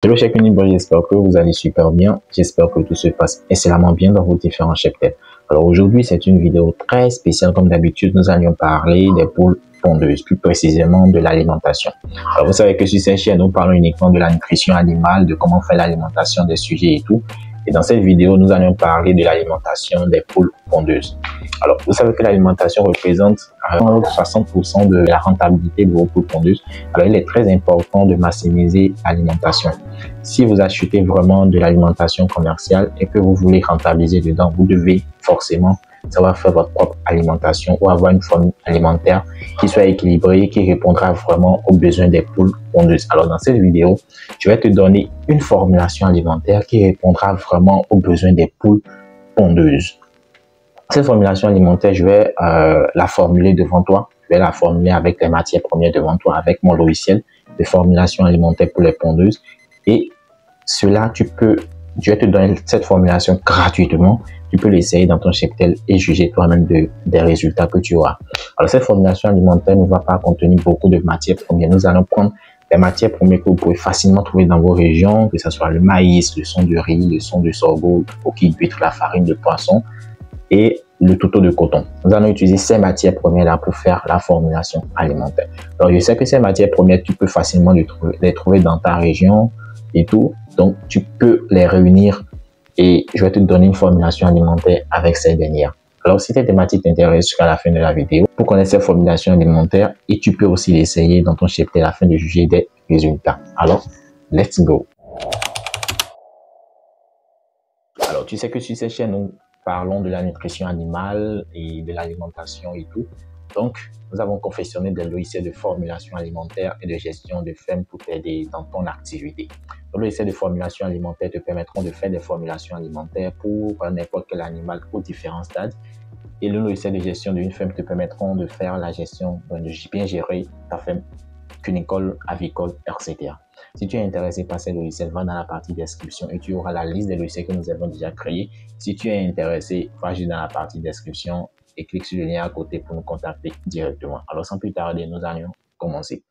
Hello chers Unibody, j'espère que vous allez super bien. J'espère que tout se passe excellemment bien dans vos différents cheptels. Alors aujourd'hui, c'est une vidéo très spéciale. Comme d'habitude, nous allions parler des poules pondeuses, plus précisément de l'alimentation. Alors vous savez que sur cette chaîne, nous parlons uniquement de la nutrition animale, de comment faire l'alimentation, des sujets et tout. Et dans cette vidéo, nous allons parler de l'alimentation des poules pondeuses. Alors, vous savez que l'alimentation représente 60% de la rentabilité de vos poules pondeuses. Alors, il est très important de maximiser l'alimentation. Si vous achetez vraiment de l'alimentation commerciale et que vous voulez rentabiliser dedans, vous devez forcément savoir faire votre propre alimentation ou avoir une formule alimentaire qui soit équilibrée, qui répondra vraiment aux besoins des poules pondeuses. Alors, dans cette vidéo, je vais te donner une formulation alimentaire qui répondra vraiment aux besoins des poules pondeuses. Cette formulation alimentaire, je vais la formuler devant toi. Je vais la formuler avec les matières premières devant toi, avec mon logiciel de formulation alimentaire pour les pondeuses. Et cela, je vais te donner cette formulation gratuitement. Tu peux l'essayer dans ton cheptel et juger toi-même des résultats que tu auras. Alors, cette formulation alimentaire ne va pas contenir beaucoup de matières premières. Nous allons prendre les matières premières que vous pouvez facilement trouver dans vos régions, que ce soit le maïs, le son de riz, le son de sorgho, le coquille d'huître, la farine de poisson et le touto de coton. Nous allons utiliser ces matières premières-là pour faire la formulation alimentaire. Alors, je sais que ces matières premières, tu peux facilement les trouver dans ta région et tout. Donc, tu peux les réunir et je vais te donner une formulation alimentaire avec ces dernières. Alors, si cette thématique t'intéresse jusqu'à la fin de la vidéo, pour connaître ces formulations alimentaires, et tu peux aussi l'essayer dans ton cheptel afin de juger des résultats. Alors, let's go! Alors, tu sais que sur cette chaîne, nous parlons de la nutrition animale et de l'alimentation et tout. Donc, nous avons confectionné des logiciels de formulation alimentaire et de gestion de ferme pour t'aider dans ton activité. Les logiciels de formulation alimentaire te permettront de faire des formulations alimentaires pour n'importe quel animal aux différents stades. Et le logiciel de gestion d'une ferme te permettront de faire la gestion, de bien gérer ta ferme cunicole, avicole, etc. Si tu es intéressé par ces logiciels, va dans la partie description et tu auras la liste des logiciels que nous avons déjà créés. Si tu es intéressé, va juste dans la partie description et clique sur le lien à côté pour nous contacter directement. Alors, sans plus tarder, nous allons commencer.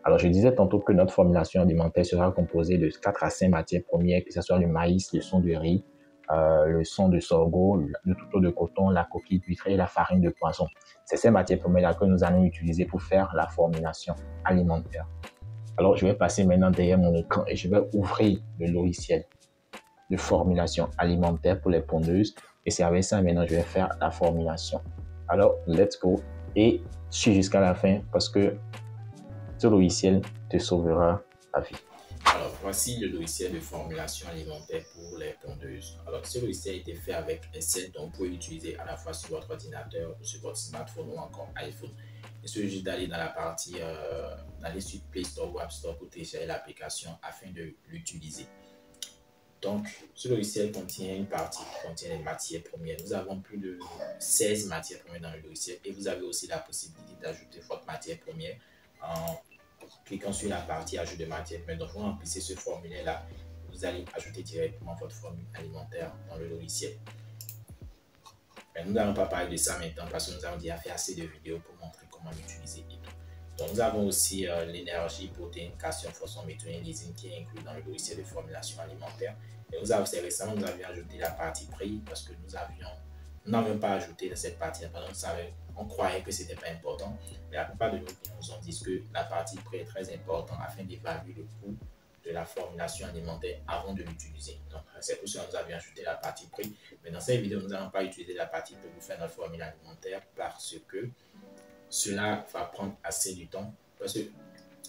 Alors, je disais tantôt que notre formulation alimentaire sera composée de 4 à 5 matières premières, que ce soit le maïs, le son de riz, le son de sorgho, le touto de coton, la coquille d'huître et la farine de poisson. C'est ces matières premières que nous allons utiliser pour faire la formulation alimentaire. Alors, je vais passer maintenant derrière mon écran et je vais ouvrir le logiciel de formulation alimentaire pour les pondeuses. Et c'est avec ça, maintenant, je vais faire la formulation. Alors, let's go. Et suis jusqu'à la fin parce que ce logiciel te sauvera la vie. Alors, voici le logiciel de formulation alimentaire pour les pondeuses. Alors, ce logiciel a été fait avec Excel, donc vous pouvez l'utiliser à la fois sur votre ordinateur, ou sur votre smartphone ou encore iPhone. Il suffit juste d'aller dans la partie, d'aller sur Play Store ou App Store pour télécharger l'application afin de l'utiliser. Donc, ce logiciel contient une partie qui contient les matières premières. Nous avons plus de 16 matières premières dans le logiciel et vous avez aussi la possibilité d'ajouter votre matière première en cliquant sur la partie ajout de matière première. Donc, vous remplissez ce formulaire-là, vous allez ajouter directement votre formule alimentaire dans le logiciel. Mais nous n'allons pas parler de ça maintenant parce que nous avons déjà fait assez de vidéos pour montrer comment l'utiliser et tout. Donc, nous avons aussi l'énergie, protéines, calcium, phosphore, méthionine, lysine qui est inclus dans le logiciel de formulation alimentaire. Et nous avons récemment, nous avions ajouté la partie prix parce que nous n'avions pas ajouté cette partie parce on croyait que ce n'était pas important. Mais la plupart de nous nous ont dit que la partie prix est très importante afin d'évaluer le coût de la formulation alimentaire avant de l'utiliser. Donc, c'est pour ça que nous avions ajouté la partie prix. Mais dans cette vidéo, nous n'allons pas utiliser la partie prix pour faire notre formule alimentaire parce que cela va prendre assez de temps.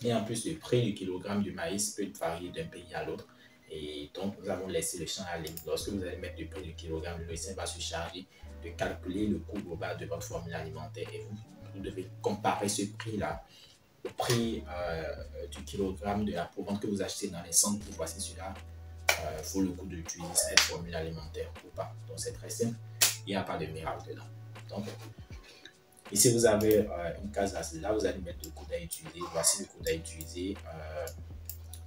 Et en plus, le prix du kilogramme de maïs peut varier d'un pays à l'autre. Et donc, nous avons laissé le champ à libre. Lorsque vous allez mettre le prix du kilogramme, le logiciel va se charger de calculer le coût global de votre formule alimentaire. Et vous devez comparer ce prix-là au prix du kilogramme de la provente que vous achetez dans les centres. Et voici cela vaut le coup d'utiliser cette formule alimentaire ou pas. Donc, c'est très simple. Il n'y a pas de miracle dedans. Donc, ici, vous avez une case là, vous allez mettre le code à utiliser. Voici le code à utiliser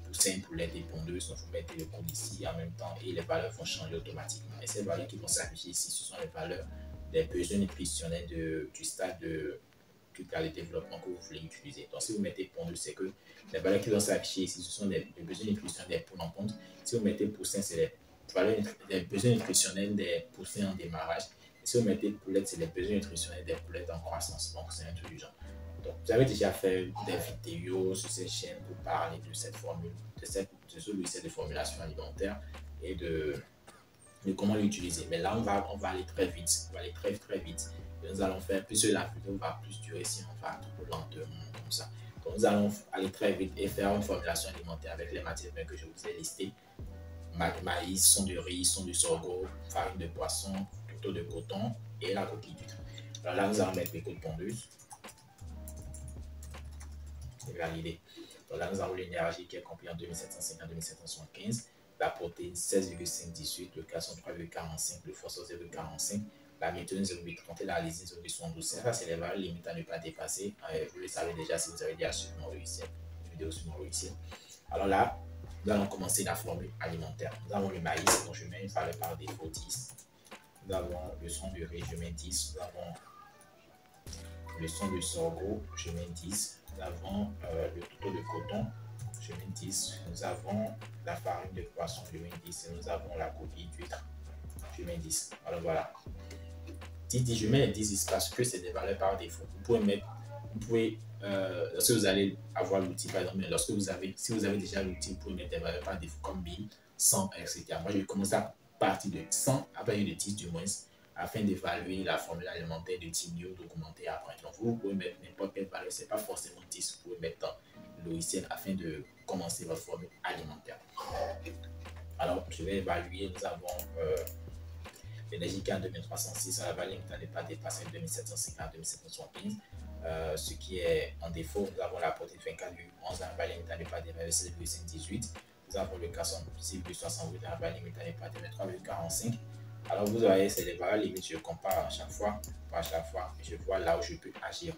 pour simple pour les pondeuses. Donc, vous mettez le code ici en même temps et les valeurs vont changer automatiquement. Et ces valeurs qui vont s'afficher ici, ce sont les valeurs des besoins nutritionnels du stade de dans le développement que vous voulez utiliser. Donc, si vous mettez pondeuse, c'est que les valeurs qui vont s'afficher ici, ce sont les besoins nutritionnels des poules en ponte. Si vous mettez poussin, c'est les besoins nutritionnels des poussins en démarrage. Et si vous mettez poulette, c'est les besoins nutritionnels des poulettes en croissance. Donc, c'est un truc du genre. Donc, vous avez déjà fait des vidéos sur cette chaîne pour parler de cette formule, de ce logiciel de formulation alimentaire et de comment l'utiliser. Mais là, on va aller très vite. On va aller très vite. Et nous allons faire, plus la vidéo va plus durer si on va trop lentement comme ça. Donc, nous allons aller très vite et faire une formulation alimentaire avec les matières que je vous ai listées. Maïs, son de riz, son de sorgho, farine de poisson, tourteau de coton et la coquille d'huître. Alors là, nous allons mettre les côtes pondeuses. C'est validé. Donc là, nous avons l'énergie qui est comprise en 2750-2775. La protéine 16,518, le calcium 3,45, le phosphore 0,45, la méthionine 0,30 et la lysine 0,72. Ça, c'est les valeurs limites à ne pas dépasser. Vous le savez déjà si vous avez déjà suivi mon logiciel, une vidéo sur mon logiciel. Alors là, nous allons commencer la formule alimentaire. Nous avons le maïs, donc je mets une valeur par défaut 10. Nous avons le son de riz, je mets 10. Nous avons le son de sorgho, je mets 10. Nous avons le tourteau de coton, je mets 10. Nous avons la farine de poisson, je mets 10. Et nous avons la coquille d'huître, je mets 10. Alors voilà. Je mets les 10 parce que c'est des valeurs par défaut. Vous pouvez mettre, lorsque vous allez avoir l'outil, par exemple, si vous avez déjà l'outil, vous pouvez mettre des valeurs par défaut comme 1000, 100, etc. Moi, je vais commencer à partir de 100, à partir de 10 du moins, afin d'évaluer la formule alimentaire de 10 mieux, d'augmenter après. Donc, vous pouvez mettre n'importe quelle valeur, ce n'est pas forcément 10, vous pouvez mettre dans le logiciel afin de commencer votre formule alimentaire. Alors, je vais évaluer, nous avons l'énergie qui est en 2306, à la valeur limitée à ne pas dépasser 2750-2775. Ce qui est en défaut, nous avons la protéine 24,11 à la valeur limitée à ne pas dépasser 16,518. Nous avons le calcium 6,68 à la valeur limitée à ne pas dépasser 3,45. Alors vous voyez, c'est les valeurs limites, je compare à chaque fois, et je vois là où je peux agir.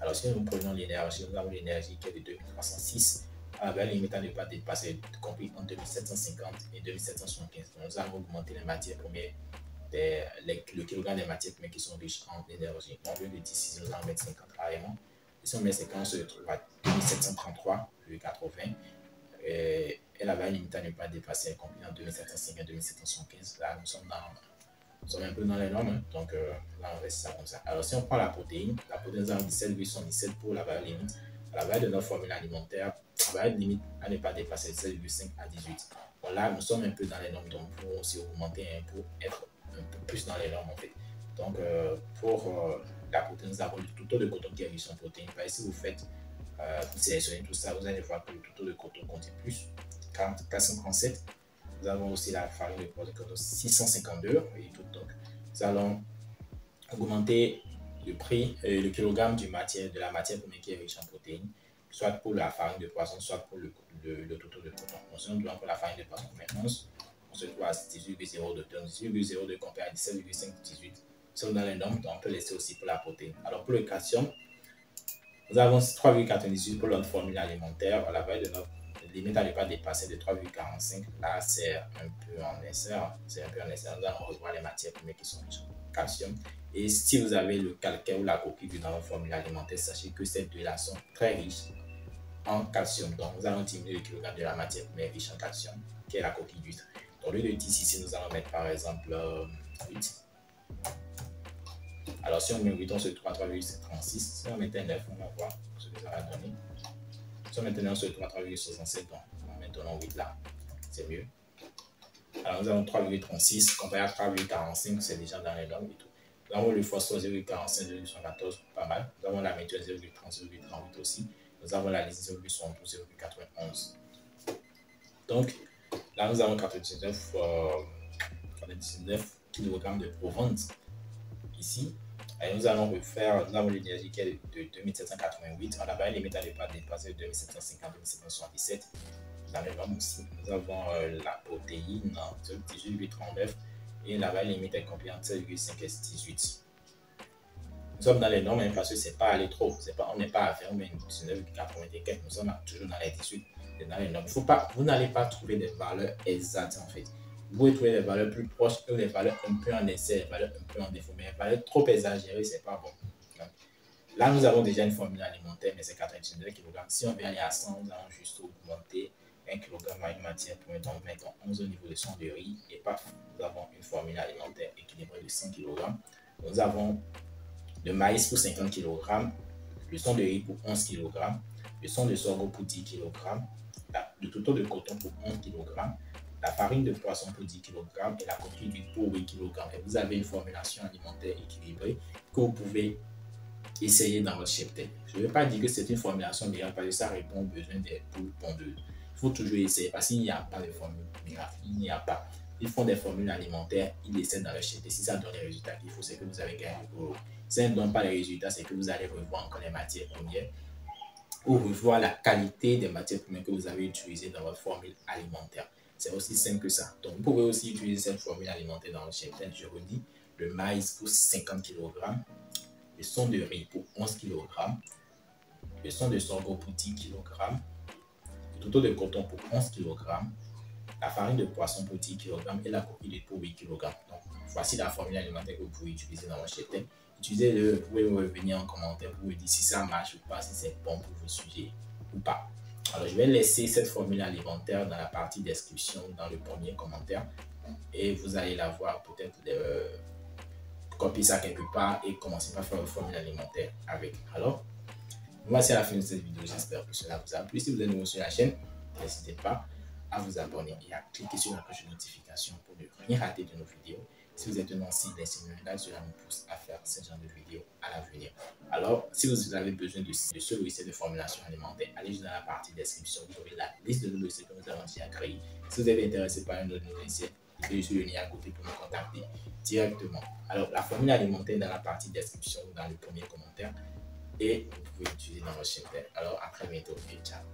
Alors si nous prenons l'énergie, nous avons l'énergie qui est de 2306, à la valeur limite à ne pas dépasser, compris en 2750 et 2775. Donc, nous allons augmenter les matières premières, le kilogramme des matières premières qui sont riches en énergie. Donc, au lieu de 10, nous allons mettre 50 carrément. Et si on met 50, on se retrouve à 2733,80. Et la valeur limitée à ne pas dépasser, compris en 2705 et 2775. Là, nous sommes un peu dans les normes, hein. Donc là, on reste ça comme ça. Alors, si on prend la protéine, nous avons 17,817 pour la valeur limite. La valeur de notre formule alimentaire, la valeur limite à ne pas dépasser 16,5 à 18. Bon, là, nous sommes un peu dans les normes, donc pour aussi augmenter pour être un peu plus dans les normes en fait. Donc, pour la protéine, nous avons le tourteau de coton qui est riche en protéines. Si vous faites, vous sélectionnez tout ça, vous allez voir que le tourteau de coton contient plus 437. Nous avons aussi la farine de poisson 652 et tout. Donc, nous allons augmenter le prix, le kilogramme de la matière première qui est riche en protéines, soit pour la farine de poisson, soit pour le tourteau de coton. Donc, si on doit pour la farine de poisson, maintenant, on se trouve à 18,02 tonnes, 18,02 comparé à 17,5, 18. Si on a les normes, donc on peut laisser aussi pour la protéine. Alors, pour le calcium, nous avons 3,98 pour notre formule alimentaire. À la valeur de notre limite à ne pas dépasser de 3,45. Là, c'est un peu en essai. Nous allons revoir les matières premières qui sont riches en calcium. Et si vous avez le calcaire ou la coquille dans votre formule alimentaire, sachez que ces deux-là sont très riches en calcium. Donc, nous allons diminuer le kilogramme de la matière première riche en calcium, qui est la coquille d'huître. Donc, au lieu de 10 ici, nous allons mettre par exemple 8. Alors, si on met 8, on se trouve à 3,36. Si on mettait 9, on va voir ce que ça va donner. Si on maintenant se trouve à 3,67, donc maintenant 8 là, c'est mieux. Alors nous avons 3,36 comparé à 3,45, c'est déjà dans les normes et tout. Nous avons le phosphore 0,45, 0,74, pas mal. Nous avons la méthode 0,30, 0,38 aussi. Nous avons la lysine 0,72, 0,91. Donc là nous avons 99 kg de provence ici. Et nous allons refaire, nous avons l'énergie qui est de 2788. On a pas limite à ne pas dépasser 2750, 2777. Dans les normes aussi, nous avons la protéine 18,39 et la valeur limite est comprise entre 7,5 et 18. Nous sommes dans les normes parce que c'est pas aller trop. On n'est pas à faire 19,84. Nous sommes toujours dans les 18 et dans les normes. Vous n'allez pas trouver des valeurs exactes en fait. Vous pouvez trouver des valeurs plus proches ou des valeurs un peu en essai, des valeurs un peu en défaut. Mais les valeurs trop exagérées, c'est pas bon. Donc, Là, nous avons déjà une formule alimentaire, mais c'est 99 kg. Si on veut aller à 100, nous allons juste augmenter 1 kg à une matière première. Donc, mettons 11 au niveau de son de riz. Et paf, nous avons une formule alimentaire équilibrée de 100 kg. Nous avons le maïs pour 50 kg, le son de riz pour 11 kg, le son de sorgho pour 10 kg, le total de coton pour 11 kg, la farine de poisson pour 10 kg et la coquille d'huile pour 8 kg. Et vous avez une formulation alimentaire équilibrée que vous pouvez essayer dans votre cheptel. Je ne veux pas dire que c'est une formulation miracle parce que ça répond aux besoins des poules pondeuses. Il faut toujours essayer parce qu'il n'y a pas de formule miracle. Il n'y a pas. Ils font des formules alimentaires, ils essaient dans leur cheptel. Si ça donne les résultats qu'il faut, c'est que vous avez gagné du boulot. Si ça ne donne pas les résultats, c'est que vous allez revoir encore les matières premières ou revoir la qualité des matières premières que vous avez utilisées dans votre formule alimentaire. C'est aussi simple que ça. Donc, vous pouvez aussi utiliser cette formule alimentaire dans votre cheptel. Je redis, le maïs pour 50 kg, le son de riz pour 11 kg, le son de sorgho pour 10 kg, le total de coton pour 11 kg, la farine de poisson pour 10 kg et la coquille d'huile pour 8 kg. Donc, voici la formule alimentaire que vous pouvez utiliser dans votre cheptel. Utilisez-le, vous pouvez revenir en commentaire pour me dire si ça marche ou pas, si c'est bon pour vos sujets ou pas. Alors, je vais laisser cette formule alimentaire dans la partie description, dans le premier commentaire, et vous allez la voir peut-être copier ça quelque part et commencer par faire une formule alimentaire avec. Alors, voici à la fin de cette vidéo. J'espère que cela vous a plu. Si vous êtes nouveau sur la chaîne, n'hésitez pas à vous abonner et à cliquer sur la cloche de notification pour ne rien rater de nos vidéos. Si vous êtes un ancien, laissez-nous un like, cela nous pousse à faire ce genre de vidéos à l'avenir. Alors, si vous avez besoin de ce logiciel de formulation alimentaire, allez dans la partie description, vous aurez la liste de logiciels que nous avons déjà créés. Si vous êtes intéressé par un autre logiciel, cliquez sur le lien à côté pour nous contacter directement. Alors, la formule alimentaire dans la partie description ou dans le premier commentaire et vous pouvez l'utiliser dans votre cheptel. Alors, à très bientôt et ciao.